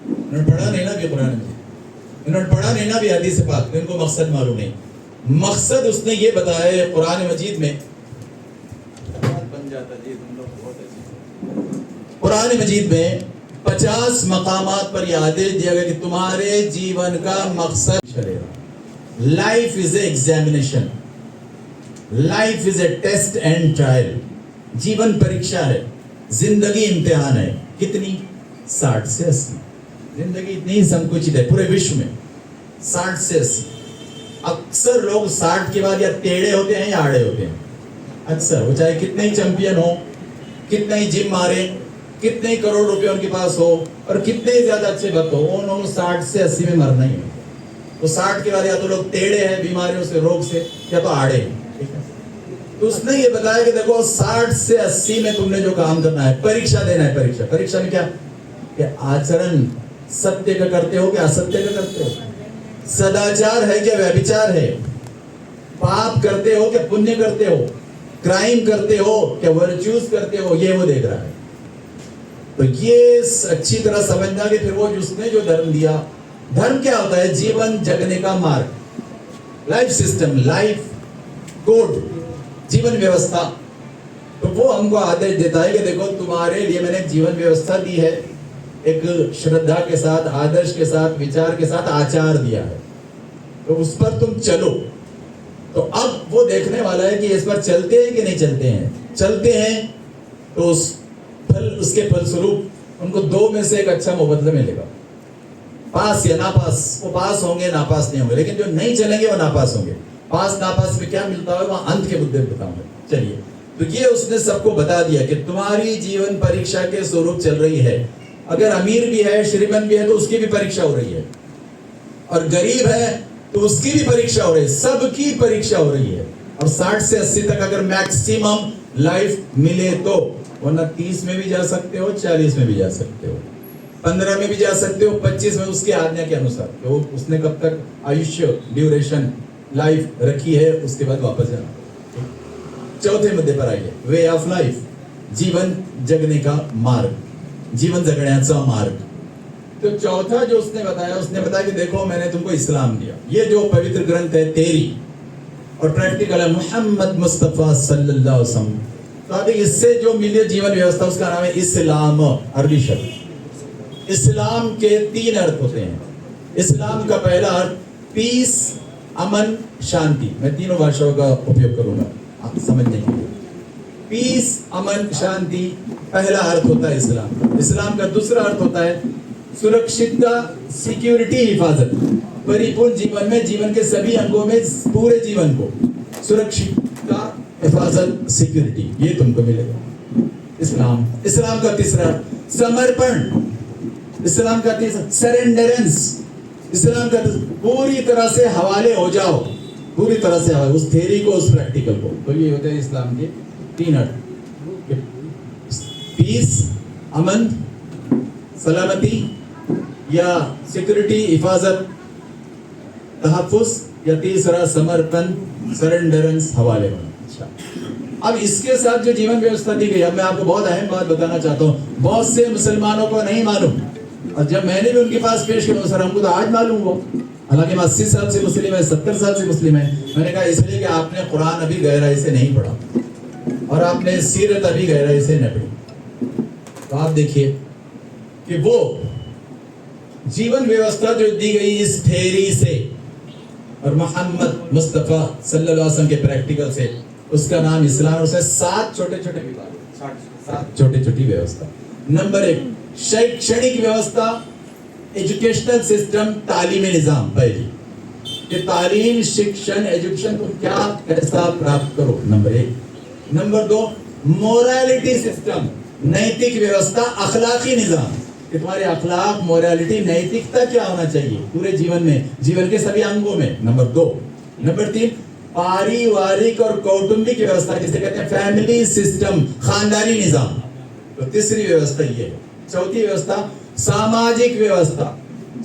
उन्होंने पढ़ा नहीं ना भी कुरान में, उन्होंने पढ़ा नहीं ना भी हदीस पाक, इनको मकसद मालूम नहीं। मकसद उसने ये बताया है कुरान मजीद में, बन जाता जी, तुम लोग बहुत अच्छे। कुरान मजीद में 50 मकामात पर यह आदेश दिया गया कि तुम्हारे जीवन का मकसद चलेगा। Life is a examination, life is a test and trial. जीवन परीक्षा है, जिंदगी इम्तिहान है। कितनी? 60 से 80। जिंदगी इतनी संकुचित है पूरे विश्व में, 60 से 80। अक्सर लोग 60 के बाद या टेढ़े होते हैं या आड़े होते हैं। अक्सर वो चाहे कितने ही चैंपियन हो, कितने ही जिम मारे, कितने ही करोड़ रुपए उनके पास हो और कितने ही ज्यादा अच्छे भक्त हो, उन्होंने 60 से 80 में मरना ही है। तो 60 के बाद या तो लोग टेढ़े हैं बीमारियों से, रोग से, या तो आड़े हैं। ठीक है, तो उसने ये बताया कि देखो 60 से 80 में तुमने जो काम करना है, परीक्षा देना है। परीक्षा, परीक्षा में क्या? कि आचरण सत्य का करते हो कि असत्य का करते हो, सदाचार है क्या व्यभिचार है, पाप करते हो क्या पुण्य करते हो, क्राइम करते हो क्या वर्च्यूज करते हो, ये वो देख रहा है। तो ये अच्छी तरह समझना कि फिर वो उसने जो धर्म दिया, धर्म क्या होता है? जीवन जगने का मार्ग, लाइफ सिस्टम, लाइफ कोड, जीवन व्यवस्था। तो वो हमको आदेश देता है कि देखो तुम्हारे लिए मैंने जीवन व्यवस्था दी है, एक श्रद्धा के साथ, आदर्श के साथ, विचार के साथ आचार दिया है, तो उस पर तुम चलो। तो अब वो देखने वाला है कि इस पर चलते हैं कि नहीं चलते हैं। चलते हैं तो उस फल, उसके फलस्वरूप उनको 2 में से एक अच्छा मुबदला मिलेगा, पास या नापास। वो पास होंगे, नापास नहीं होंगे, लेकिन जो नहीं चलेंगे वो नापास होंगे। पास नापास में क्या मिलता है वहां अंत के मुद्दे बताऊंगा। चलिए, तो ये उसने सबको बता दिया कि तुम्हारी जीवन परीक्षा के स्वरूप चल रही है। अगर अमीर भी है, श्रीमंत भी है, तो उसकी भी परीक्षा हो रही है, और गरीब है तो उसकी भी परीक्षा हो रही है, सबकी परीक्षा हो रही है। और 60 से 80 तक अगर मैक्सिमम लाइफ मिले तो, वरना 30 में भी जा सकते हो, 40 में भी जा सकते हो, 15 में भी जा सकते हो, 25 में, उसके आज्ञा के अनुसार। तो उसने कब तक आयुष्य, ड्यूरेशन, लाइफ रखी है, उसके बाद वापस जाना। चौथे मुद्दे पर आइए, वे ऑफ लाइफ, जीवन जगने का मार्ग, जीवन जगण्याचा मार्ग। तो चौथा जो उसने बताया कि देखो मैंने तुमको इस्लाम दिया, ये जो पवित्र ग्रंथ है तेरी, और प्रैक्टिकल है मोहम्मद मुस्तफा सल्लल्लाहु अलैहि वसल्लम। तो अभी इससे जो मिले जीवन व्यवस्था, उसका नाम है इस्लाम, अरबी शब्द। इस्लाम के 3 अर्थ होते हैं। इस्लाम का पहला अर्थ पीस, अमन, शांति। मैं तीनों भाषाओं का उपयोग करूंगा आप समझने के लिए। पीस, अमन, शांति पहला अर्थ होता है इस्लाम। इस्लाम का दूसरा अर्थ होता है सुरक्षितता, सिक्योरिटी, हिफाजत। परिपूर्ण जीवन में, जीवन के सभी अंगों में, पूरे जीवन को सुरक्षितता, हिफाजत, सिक्योरिटी, ये तुमको मिलेगा इस्लाम। इस्लाम का तीसरा अर्थ समर्पण। इस्लाम का तीसरा सरेंडरेंस। इस्लाम का पूरी तरह से हवाले हो जाओ, पूरी तरह से हवाले, उस थ्योरी को, उस प्रैक्टिकल को। तो ये होते हैं इस्लाम के 3 अर्थ, पीस, अमन, सलामती या सिक्योरिटी, हिफाजत, तहफ्फुज़, या तीसरा समर्पण, सरेंडरेंस, हवाले होना। अच्छा, अब इसके साथ जो जीवन व्यवस्था दी गई, अब मैं आपको बहुत अहम बात बताना चाहता हूँ, बहुत से मुसलमानों को नहीं मालूम, और जब मैंने भी उनके पास पेश किया, सर हमको तो आज मालूम हुआ, हालांकि मैं 80 साल से मुस्लिम है, 70 साल से मुस्लिम है। मैंने कहा इसलिए कि आपने कुरान अभी गहराई से नहीं पढ़ा, और आपने सीरत अभी गहराई से नहीं पढ़ी। तो आप देखिए कि वो जीवन व्यवस्था जो दी गई इस थ्योरी से और मोहम्मद मुस्तफा सल्लल्लाहु अलैहि वसल्लम के प्रैक्टिकल से, उसका नाम इस्लाम। उसमें 7 छोटे-छोटे विभाग, 7 छोटी-छोटी व्यवस्था। नंबर 1 शैक्षणिक व्यवस्था, एजुकेशनल सिस्टम, तालीमी निजाम। पहली कि तालीम, शिक्षण, एजुकेशन को क्या कैसा प्राप्त करो, नंबर 1। नंबर 2 मोरालिटी सिस्टम, नैतिक व्यवस्था, अखलाकी निजाम, कि तुम्हारे अखलाक, मोरालिटी, नैतिकता क्या होना चाहिए पूरे जीवन में, जीवन के सभी अंगों में, नंबर 2। नंबर 3 पारिवारिक और कौटुंबिक व्यवस्था, जिसे कहते हैं फैमिली सिस्टम, खानदानी निजाम। तो तीसरी व्यवस्था ये है। चौथी व्यवस्था सामाजिक व्यवस्था,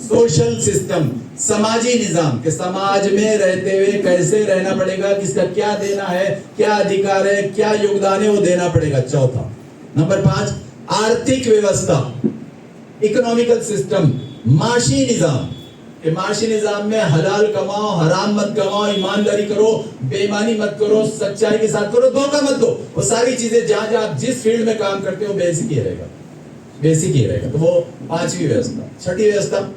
सोशल सिस्टम, समाजी निजाम के समाज में रहते हुए कैसे रहना पड़ेगा, किसका क्या देना है, क्या अधिकार है, क्या योगदान है, वो देना पड़ेगा। चौथा। नंबर 5 आर्थिक व्यवस्था, इकोनॉमिकल सिस्टम, माशी निजाम कि माशी निजाम में हलाल कमाओ, हराम मत कमाओ, ईमानदारी करो, बेईमानी मत करो, सच्चाई के साथ करो, धोखा मत दो। वो सारी चीजें जहां जहां आप जिस फील्ड में काम करते हो बेसिक ही रहेगा, बेसिक ही रहेगा। तो वो 5वीं व्यवस्था। छठी व्यवस्था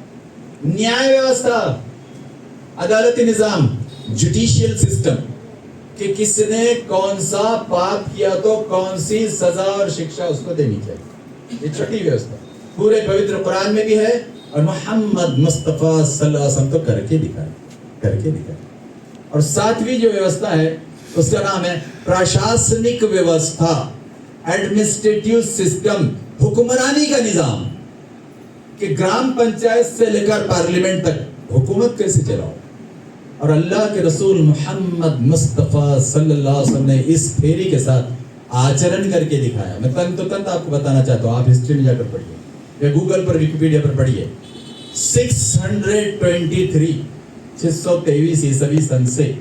न्याय व्यवस्था, अदालती निजाम, जुडिशियल सिस्टम कि किसने कौन सा पाप किया तो कौन सी सजा और शिक्षा उसको देनी चाहिए। ये छठी व्यवस्था पूरे पवित्र कुरान में भी है और मोहम्मद मुस्तफा सल्लल्लाहु अलैहि वसल्लम तो करके दिखाया। और 7वीं जो व्यवस्था है उसका नाम है प्रशासनिक व्यवस्था, एडमिनिस्ट्रेटिव सिस्टम, हुक्मरानी का निजाम कि ग्राम पंचायत से लेकर पार्लियामेंट तक हुकूमत कैसे चलाओ। और अल्लाह के रसूल मोहम्मद मुस्तफा सल्लल्लाहु अलैहि वसल्लम ने इस थ्योरी के साथ आचरण करके दिखाया। मैं तंत आपको बताना चाहता हूँ, आप हिस्ट्री में जाकर पढ़िए या गूगल पर, विकिपीडिया पर पढ़िए। 623 ईस्वी सन से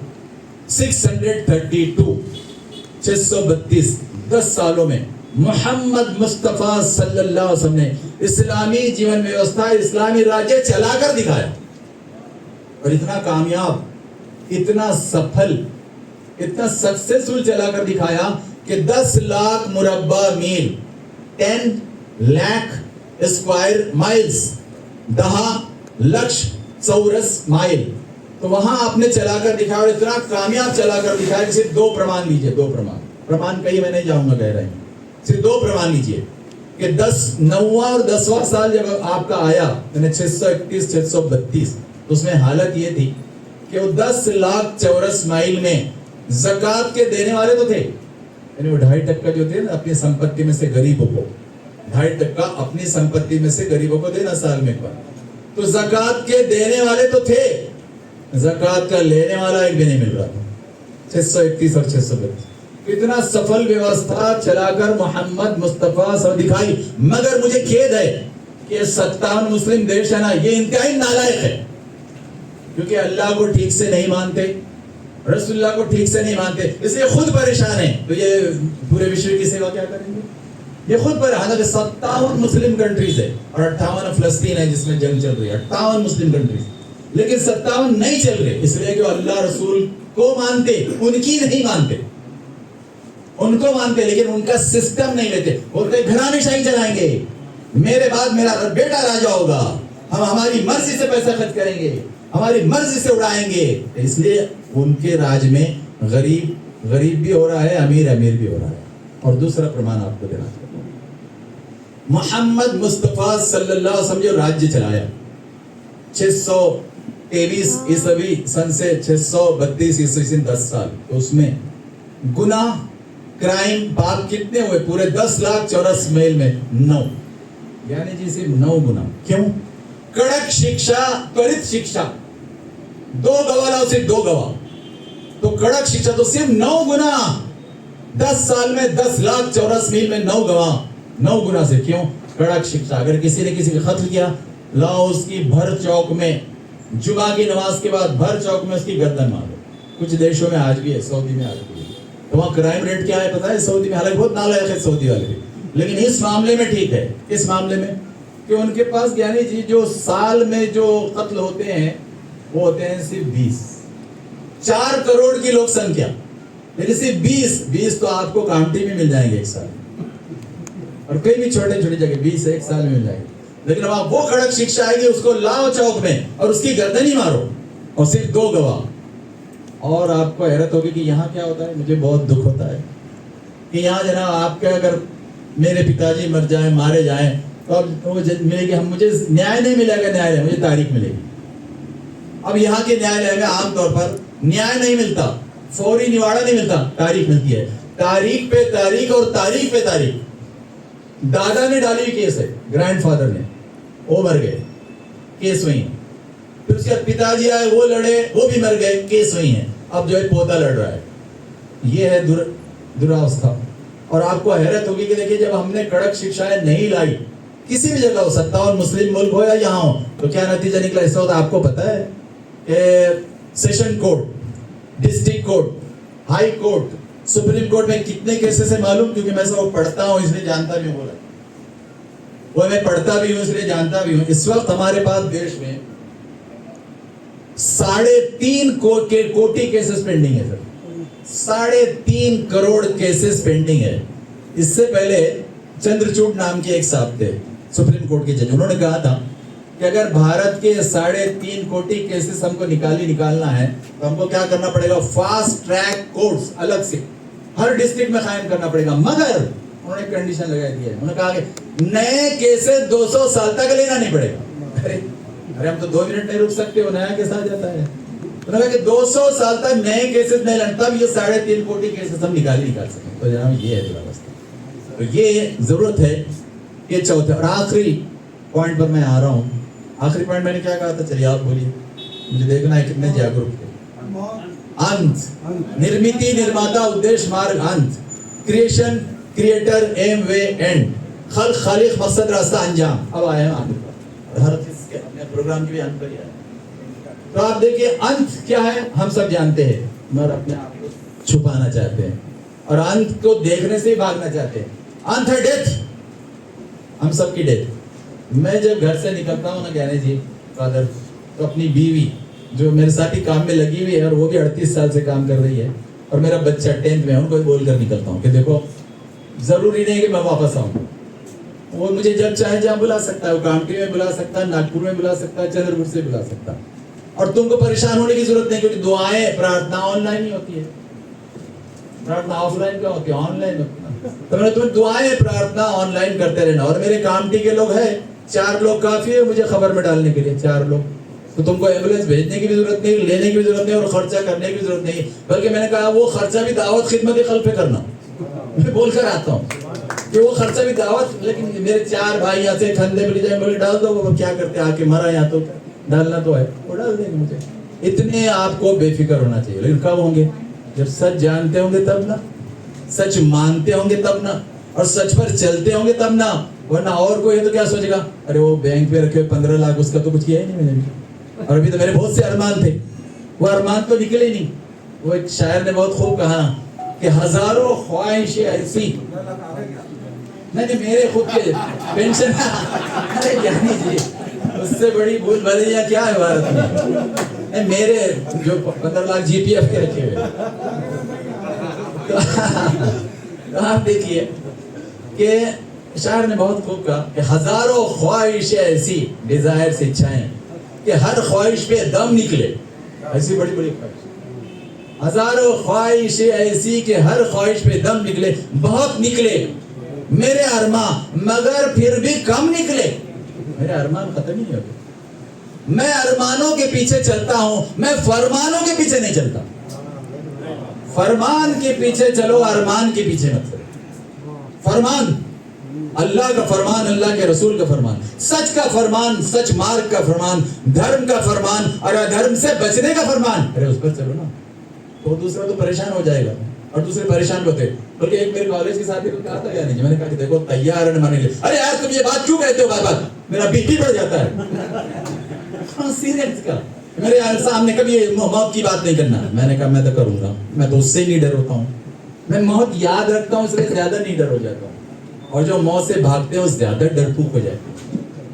632 10 सालों में मोहम्मद मुस्तफा सल्लल्लाहु अलैहि वसल्लम ने इस्लामी जीवन व्यवस्था, इस्लामी राज्य चलाकर दिखाया। और इतना कामयाब, इतना सफल, इतना सक्सेसफुल चलाकर दिखाया कि 10 लाख मुरब्बा मील, 10 लाख स्क्वायर माइल्स, 10 लाख चौरस माइल, तो वहां आपने चलाकर दिखाया। और इतना कामयाब चलाकर दिखाया कि सिर्फ 2 प्रमाण लीजिए, 2 प्रमाण कहीं मैं नहीं जाऊंगा कह रहे हैं, सिर्फ 2 प्रमाण लीजिए कि 9वां और 10वां साल जब आपका आया, यानी 631-632, तो उसमें हालत ये थी कि वो 10 लाख चौरस माइल में ज़कात के देने वाले तो थे, यानी वो 2.5% जो थे ना अपनी संपत्ति में से गरीबों को, 2.5% अपनी संपत्ति में से गरीबों को देना साल में एक बार, तो ज़कात के देने वाले तो थे, ज़कात का लेने वाला एक भी नहीं मिल रहा था। 631 और 632 इतना सफल व्यवस्था चलाकर मोहम्मद मुस्तफा सब दिखाई। मगर मुझे खेद है कि 57 मुस्लिम देश है ना, ये इंतहाई नालायक है, क्योंकि अल्लाह को ठीक से नहीं मानते, रसूलुल्लाह को ठीक से नहीं मानते, इसलिए खुद परेशान है। तो ये पूरे विश्व की सेवा क्या करेंगे? ये खुद पर, हालांकि 57 मुस्लिम कंट्रीज है और 58 फलस्तीन है जिसमें जंग चल रही है, 58 मुस्लिम कंट्रीज, लेकिन 57 नहीं चल रहे, इसलिए कि अल्लाह रसूल को मानते, उनकी नहीं मानते, उनको मानते लेकिन उनका सिस्टम नहीं लेते। बोलते घरानेशाही चलाएंगे, मेरे बाद मेरा बेटा राजा होगा, हम हमारी मर्जी से पैसा खर्च करेंगे, हमारी मर्जी से उड़ाएंगे, इसलिए उनके राज में गरीब भी हो रहा है, अमीर भी हो रहा है। और दूसरा प्रमाण आपको देना चाहता हूं, मोहम्मद मुस्तफा सल्लल्लाहु अलैहि वसल्लम जो राज्य चलाया 623 ईस्वी सन से 632 ईस्वी सन 10 साल, तो उसमें गुनाह, क्राइम, पाप कितने हुए? पूरे 10 लाख चौरस माइल में 9, यानी जी सिर्फ 9 गुना। क्यों? कड़क शिक्षा, त्वरित शिक्षा, 2 गवाह लाओ, सिर्फ 2 गवाह, तो कड़क शिक्षा, तो सिर्फ 9 गुना 10 साल में, 10 लाख चौरस मील में 9 गवाह, 9 गुना से। क्यों? कड़क शिक्षा। अगर किसी ने किसी का कत्ल किया, लाओ उसकी भर चौक में, जुमा की नमाज के बाद भर चौक में उसकी गर्दन मारो। कुछ देशों में आज भी है, सऊदी में आज भी है, तो वहाँ क्राइम रेट क्या है पता है? सऊदी में, हालांकि बहुत नालायक है सऊदी वाले भी, लेकिन इस मामले में ठीक है। इस मामले में कि उनके पास ज्ञानी जी जो साल में जो कत्ल होते हैं वो होते हैं सिर्फ 20, 4 करोड़ की लोक संख्या, लेकिन सिर्फ 20 तो आपको काउंटी में मिल जाएंगे एक साल, और कई भी छोटे छोटी जगह 20 एक साल में मिल जाएंगे। लेकिन अब वो कड़क शिक्षा आएगी, उसको लाओ चौक में और उसकी गर्दन ही मारो, और सिर्फ 2 गवाह। और आपको हैरत होगी कि यहाँ क्या होता है, मुझे बहुत दुख होता है कि यहाँ जनाब आपके, अगर मेरे पिताजी मर जाएं, मारे जाएं, तो अब मुझे मिलेगी, हम मुझे न्याय नहीं मिलेगा, न्यायालय मुझे तारीख मिलेगी। अब यहाँ के न्यायालय में आमतौर पर न्याय नहीं मिलता, फौरी निवाड़ा नहीं मिलता, तारीख मिलती है, तारीख पे तारीख और तारीख पे तारीख। दादा ने डाली केस है, ग्रैंडफादर ने, वो मर गए, केस वही है। फिर उसके बाद पिताजी आए, वो लड़े, वो भी मर गए, केस वही है। अब जो है पोता लड़ रहा है। ये है दुरावस्था। और आपको हैरत होगी कि देखिए, जब हमने कड़क शिक्षाएं नहीं लाई किसी भी जगह हो, 57 मुस्लिम मुल्क हो या यहाँ हो, तो क्या नतीजा निकला इसका होता है आपको पता है? Session court, district court, high court, supreme court में कितने केसेस है मालूम? क्योंकि मैं सब पढ़ता हूँ इसलिए जानता भी हूँ, वो मैं पढ़ता भी हूँ इसलिए जानता भी हूँ। इस वक्त हमारे पास देश में 3.5 कोटि केसेस पेंडिंग है सर, 3.5 करोड़ केसेस पेंडिंग है। इससे पहले चंद्रचूड़ नाम के एक साहब थे सुप्रीम कोर्ट के जज, उन्होंने कहा था कि अगर भारत के 3.5 कोटि केसेस हमको निकालना है तो हमको क्या करना पड़ेगा? फास्ट ट्रैक कोर्ट्स अलग से हर डिस्ट्रिक्ट में कायम करना पड़ेगा। मगर उन्होंने कंडीशन लगा दी है, उन्होंने कहा कि नए केसेस 200 साल तक लेना नहीं पड़ेगा। अरे हम तो 2 मिनट नहीं रुक सकते, वो नया केस आ जाता है। उन्होंने कहा कि 200 साल तक नए केसेस नहीं लाने, तब ये 3.5 कोटि केसेस हम निकाल सकें। तो जनाब ये है व्यवस्था, तो ये जरूरत है। ये चौथे और आखिरी पॉइंट पर मैं आ रहा हूँ। आखिरी पॉइंट मैंने क्या कहा था? चलिए आप बोलिए, मुझे देखना है कितने जागरूक थे। अंत, निर्मिति, निर्माता, उद्देश्य, मार्ग, अंत, creation, creator, aim, way, end, खल्क, खालिक, मकसद, रास्ता, अंजाम। अब आए हैं अंत पर, हर चीज के अपने प्रोग्राम की भी अंत पर ही है। तो आप देखिए अंत क्या है, हम सब जानते हैं, मगर अपने आप को छुपाना चाहते हैं और अंत को देखने से ही भागना चाहते हैं। अंत है डेथ, हम सबकी डेथ। मैं जब घर से निकलता हूँ ना ज्ञानी जी फादर, तो अपनी बीवी जो मेरे साथ ही काम में लगी हुई है और वो भी 38 साल से काम कर रही है, और मेरा बच्चा 10th में है, उनको बोलकर निकलता हूँ कि देखो जरूरी नहीं कि मैं वापस आऊँ। वो मुझे जब चाहे जहाँ बुला सकता है, वो कामठी में बुला सकता है, नागपुर में बुला सकता है, चंद्रपुर से बुला सकता है। और तुमको परेशान होने की जरूरत नहीं, क्योंकि दुआएं प्रार्थना ऑनलाइन ही होती है। प्रार्थना ऑफलाइन क्या होती है? ऑनलाइन होती है। तो मैं तुम्हें दुआएं प्रार्थना ऑनलाइन करते रहना। और मेरे कामठी के लोग हैं, 4 लोग काफी है मुझे खबर में डालने के लिए, 4 लोग। तो तुमको एम्बुलेंस भेजने की भी जरूरत नहीं, लेने की भी जरूरत नहीं, और खर्चा करने की भी जरूरत नहीं। बल्कि मैंने कहा वो खर्चा भी दावत खिदमत खल्क पे करना। मैं बोलकर आता हूँ कि वो खर्चा भी दावत, लेकिन मेरे 4 भाई यहाँ से खंडे मिल जाए, बोले डाल दो। वो क्या करते आके मरा, यहाँ तो डालना तो है, वो डाल देंगे मुझे। इतने आपको बेफिक्र होना चाहिए। लेकिन कब होंगे? जब सच जानते होंगे तब ना, सच मानते होंगे तब ना, और सच पर चलते होंगे तब ना। वरना और कोई है तो क्या सोचेगा, अरे वो बैंक पे रखे 15 लाख, उसका तो कुछ किया ही नहीं मैंने भी। और अभी तो मेरे बहुत से अरमान थे, वो अरमान तो निकले ही नहीं। वो एक शायर ने बहुत खूब कहा कि हजारों ख्वाहिशें ऐसी, नहीं मेरे खुद के पेंशन अरे ज्ञानी जी उससे बड़ी भूल भले क्या है भारत में? मेरे जो 15 लाख जीपीएफ के रखे हुए। तो आप देखिए कि शायर ने बहुत खूब कहा कि हजारों ख्वाहिशें ऐसी, डिजायर इच्छाएं, कि हर ख्वाहिश पे दम निकले। ऐसी बड़ी बड़ी ख्वाहिश, हजारों ख्वाहिशें ऐसी कि हर ख्वाहिश पे दम निकले। बहुत निकले मेरे अरमान, मगर फिर भी कम निकले। मेरे अरमान खत्म ही नहीं होते। मैं अरमानों के पीछे चलता हूं, मैं फरमानों के पीछे नहीं चलता। फरमान के पीछे चलो, अरमान के पीछे मत चलो। फरमान अल्लाह का फरमान, अल्लाह के रसूल का फरमान, सच का फरमान, सच मार्ग का फरमान, धर्म का फरमान और अधर्म से बचने का फरमान। अरे उस पर चलो ना, तो दूसरा तो परेशान हो जाएगा और दूसरे परेशान होते। बल्कि एक मेरे कॉलेज के साथी को कहा था यार, नहीं मैंने कहा कि देखो तैयार है मानेंगे। अरे यार तुम ये बात क्यों कहते हो बार बार, मेरा बीपी बढ़ जाता है। सीरियस का मेरे सामने कभी मौत की बात नहीं करना। मैंने कहा मैं तो करूंगा, मैं तो उससे ही निडर होता हूँ। मैं मौत याद रखता हूँ इसलिए ज्यादा निडर हो जाता हूँ, और जो मौत से भागते हैं ज्यादा डरपोक हो जाते हैं।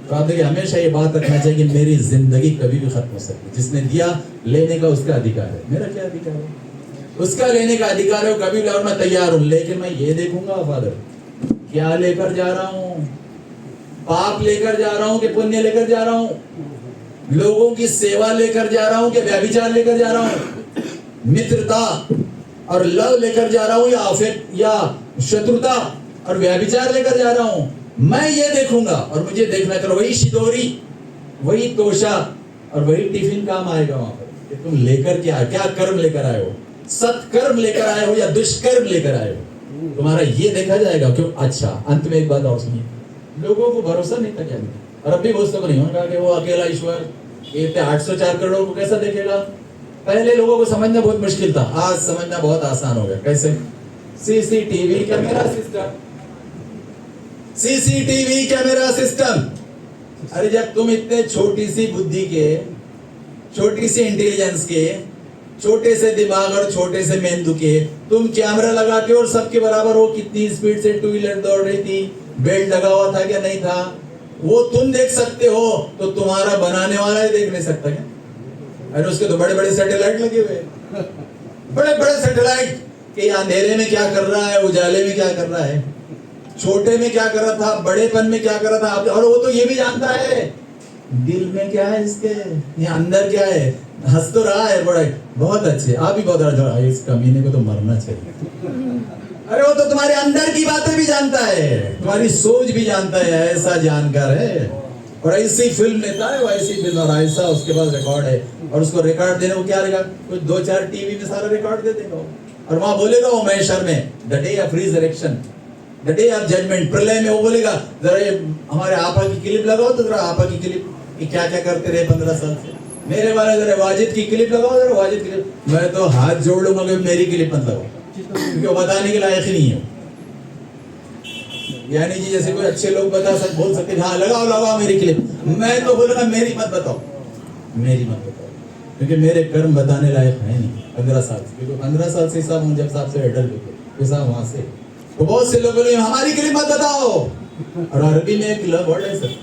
तो आप देखिए हमेशा ये बात रखना चाहिए कि मेरी जिंदगी कभी भी खत्म हो सकती। जिसने दिया लेने का उसका अधिकार है, मेरा क्या अधिकार है? उसका लेने का अधिकार है, कभी और मैं तैयार हूं। लेकिन मैं ये देखूंगा फादर क्या लेकर जा रहा हूं, पाप लेकर जा रहा हूं कि पुण्य लेकर जा रहा हूं, लोगों की सेवा लेकर जा रहा हूं कि व्यभिचार लेकर जा रहा हूं, मित्रता और लव लेकर जा रहा हूं या शत्रुता और व्यभिचार लेकर जा रहा हूं। मैं ये देखूंगा और मुझे देखना करो वही शिदोरी, वही तोशा और वही टिफिन काम आएगा वहां पर कि तुम लेकर क्या कर्म लेकर आए हो, सत्कर्म लेकर आए हो या दुष्कर्म लेकर आए हो, तुम्हारा ये देखा जाएगा। क्यों? अच्छा अंत में एक बात और सुनिए, लोगों को भरोसा नहीं था क्या, और अब भी दोस्तों को नहीं होगा कि वो अकेला ईश्वर 804 करोड़ को कैसा देखेगा। पहले लोगों को समझना बहुत मुश्किल था, आज समझना बहुत आसान हो गया। कैसे? CCTV camera system, CCTV camera system. अरे जब तुम इतने छोटी सी बुद्धि के, छोटी सी इंटेलिजेंस के, छोटे से दिमाग और छोटे से मेंदू के तुम कैमरा लगाते हो और सबके बराबर हो, कितनी स्पीड से टू व्हीलर दौड़ रही थी, बेल्ट लगा हुआ था क्या नहीं था, वो तुम देख सकते हो, तो तुम्हारा बनाने वाला ही देख नहीं सकता क्या? अरे उसके तो बड़े बड़े सैटेलाइट लगे हुए, बड़े बड़े सैटेलाइट कि अंधेरे में क्या कर रहा है, उजाले में क्या कर रहा है, छोटे में क्या कर रहा था, बड़ेपन में क्या कर रहा था। और वो तो ये भी जानता है दिल में क्या है इसके, ये अंदर क्या है। हंस तो रहा है बड़ा, बहुत अच्छे, आप भी बहुत अच्छा, इस कमीने को तो मरना चाहिए। अरे वो तो तुम्हारे अंदर की बातें भी जानता है, तुम्हारी सोच भी जानता है, ऐसा जानकार है। और ऐसी फिल्म लेता है, वैसी फिल्म, और ऐसा उसके पास रिकॉर्ड है। और उसको रिकॉर्ड देने को क्या रहेगा, कुछ 2-4 टीवी में सारा रिकॉर्ड दे देगा और वहां बोलेगा वो महशर में, the day of resurrection, the day of judgment, प्रलय में वो बोलेगा जरा ये हमारे आपा की क्लिप लगाओ तो जरा आपा की क्लिप कि क्या क्या करते रहे 15 साल से, मेरे वाले जरा वाजिद की क्लिप लगाओ, जरा वाजिद की क्लिप। मैं तो हाथ जोड़ लूंगा कि मेरी क्लिप मत लगाओ, क्योंकि वो बताने के लायक ही नहीं है। यानी जी जैसे कोई अच्छे लोग बोल सकते हाँ लगाओ लगाओ मेरी क्लिप, मैं तो बोलूंगा मेरी मत बताओ, मेरी मत बताओ, क्योंकि मेरे कर्म बताने लायक है नहीं। 15 साल से, क्योंकि 15 साल से हिसाब जब साहब से एडल हुए हिसाब वहां से, तो बहुत से लोग बोले हमारी क्लिप मत बताओ। और अरबी में एक वर्ड है सर,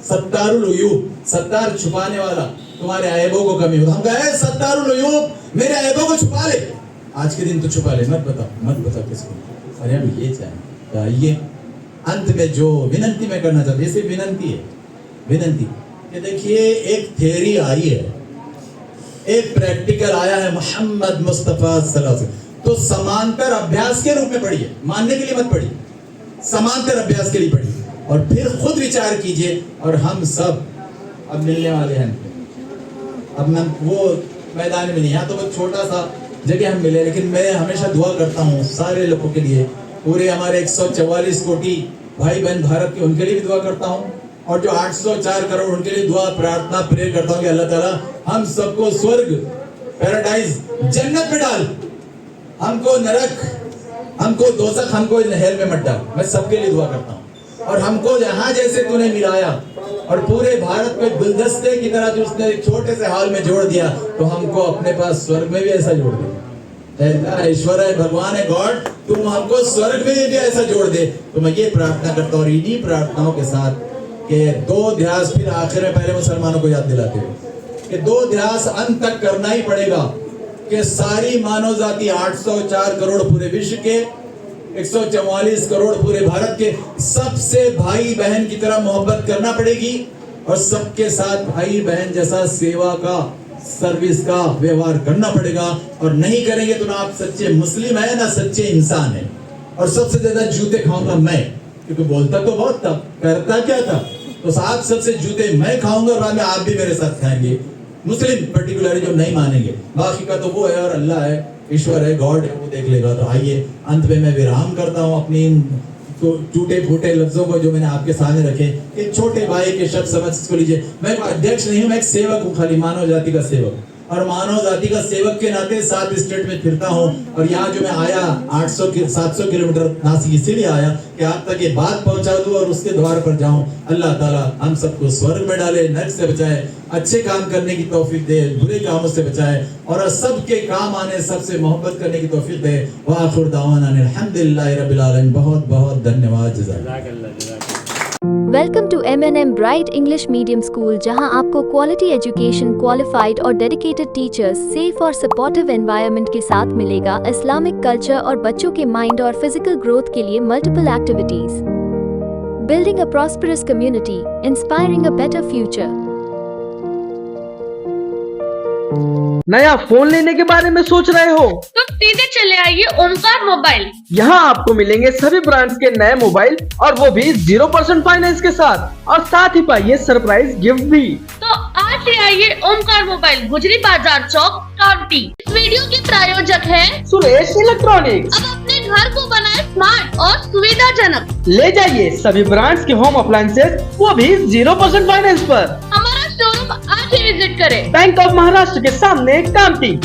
सत्तारुल उयूब, सत्तार छुपाने वाला, तुम्हारे ऐबों को कमी हो। हम कहे सत्तारुल उयूब, मेरे ऐबों को छुपा ले, आज के दिन तो छुपा ले, मत बताओ किसको। अरे हम ये चाहें, ये अंत में जो विनंती मैं करना चाहता हूँ, जैसे विनंती है, विनंती कि देखिए एक थ्योरी आई है, एक प्रैक्टिकल आया है मोहम्मद मुस्तफा सल्लल्लाहु अलैहि वसल्लम, तो समांतर अभ्यास के रूप में पढ़िए, मानने के लिए मत पढ़िए, समांतर अभ्यास के लिए पढ़िए और फिर खुद विचार कीजिए। और हम सब अब मिलने वाले हैं, अब मैं वो मैदान में नहीं, यहाँ तो बहुत छोटा सा जगह हम मिले, लेकिन मैं हमेशा दुआ करता हूँ सारे लोगों के लिए, पूरे हमारे 144 कोटि भाई बहन भारत के, उनके लिए भी दुआ करता हूँ, और जो 804 करोड़ उनके लिए दुआ प्रार्थना प्रेयर करता हूँ कि अल्लाह ताला हम सबको स्वर्ग, पैराडाइज, जन्नत में डाल, हमको नरक, हमको दोज़ख, हमको हेल में मत डाल। मैं सबके लिए दुआ करता हूँ। और हमको यहाँ जैसे तूने मिलाया और पूरे भारत में गुलदस्ते की तरह जो उसने एक छोटे से हाल में जोड़ दिया, तो हमको अपने पास स्वर्ग में भी ऐसा जोड़ दे। ईश्वर है, भगवान है, गॉड, तुम हमको स्वर्ग में भी ऐसा जोड़ दे। तो मैं ये प्रार्थना करता हूँ, और इन्हीं प्रार्थनाओं के साथ कि 2 ध्यास फिर आखिर में पहले मुसलमानों को याद दिलाते हुए कि 2 ध्यास अंत तक करना ही पड़ेगा कि सारी मानव जाति 804 करोड़ पूरे विश्व के, 144 करोड़ पूरे भारत के, सबसे भाई बहन की तरह मोहब्बत करना पड़ेगी और सबके साथ भाई बहन जैसा सेवा का, सर्विस का व्यवहार करना पड़ेगा। और नहीं करेंगे तो ना आप सच्चे मुस्लिम है ना सच्चे इंसान है। और सबसे ज्यादा जूते खाऊंगा मैं, क्योंकि बोलता तो बहुत था, करता क्या था, तो साहब सबसे जूते मैं खाऊंगा और बाद में आप भी मेरे साथ खाएंगे, मुस्लिम पर्टिकुलरली जो नहीं मानेंगे। बाकी का तो वो है और अल्लाह है, ईश्वर है, गॉड है, वो देख लेगा। तो आइए अंत में मैं विराम करता हूँ अपनी तो टूटे फूटे लफ्जों को जो मैंने आपके सामने रखे। एक छोटे भाई के शब्द समझ इसको लीजिए, मैं अध्यक्ष नहीं हूँ, मैं एक सेवक हूँ, खाली मानव जाति का सेवक। और मानव जाति का सेवक के नाते 7 स्टेट में फिरता हूँ। और यहाँ जो मैं आया 700 किलोमीटर नासिक इसीलिए आया कि आप तक ये बात पहुंचा दूं और उसके द्वार पर जाऊं। अल्लाह ताला हम सबको स्वर्ग में डाले, नरक से बचाए, अच्छे काम करने की तौफीक दे, बुरे कामों से बचाए और सबके काम आने, सबसे मोहब्बत करने की तौफीक दे। व आखिर दावाना अल्हम्दुलिल्लाहि रब्बिल आलमीन। बहुत बहुत धन्यवाद। जज़ाकल्लाह। Welcome to M&M bright English medium school, जहां आपको क्वालिटी एजुकेशन, क्वालिफाइड और डेडिकेटेड टीचर्स, सेफ और सपोर्टिव एनवायरनमेंट के साथ मिलेगा। इस्लामिक कल्चर और बच्चों के माइंड और फिजिकल ग्रोथ के लिए multiple activities. Building a prosperous community, inspiring a better future. नया फोन लेने के बारे में सोच रहे हो तो सीधे चले आइए ओमकार मोबाइल। यहाँ आपको मिलेंगे सभी ब्रांड्स के नए मोबाइल और वो भी 0% फाइनेंस के साथ, और साथ ही पाइए सरप्राइज गिफ्ट भी। तो आज ही आइए ओमकार मोबाइल, गुजरी बाजार चौक, कांटी। इस वीडियो के प्रायोजक हैं सुरेश इलेक्ट्रॉनिक्स। अब अपने घर को बनाए स्मार्ट और सुविधाजनक। ले जाइए सभी ब्रांड्स के होम अप्लायंसेस, वो भी 0% फाइनेंस पर। हमारा शोरूम आज ही विजिट करें। बैंक ऑफ महाराष्ट्र के सामने, कामटी।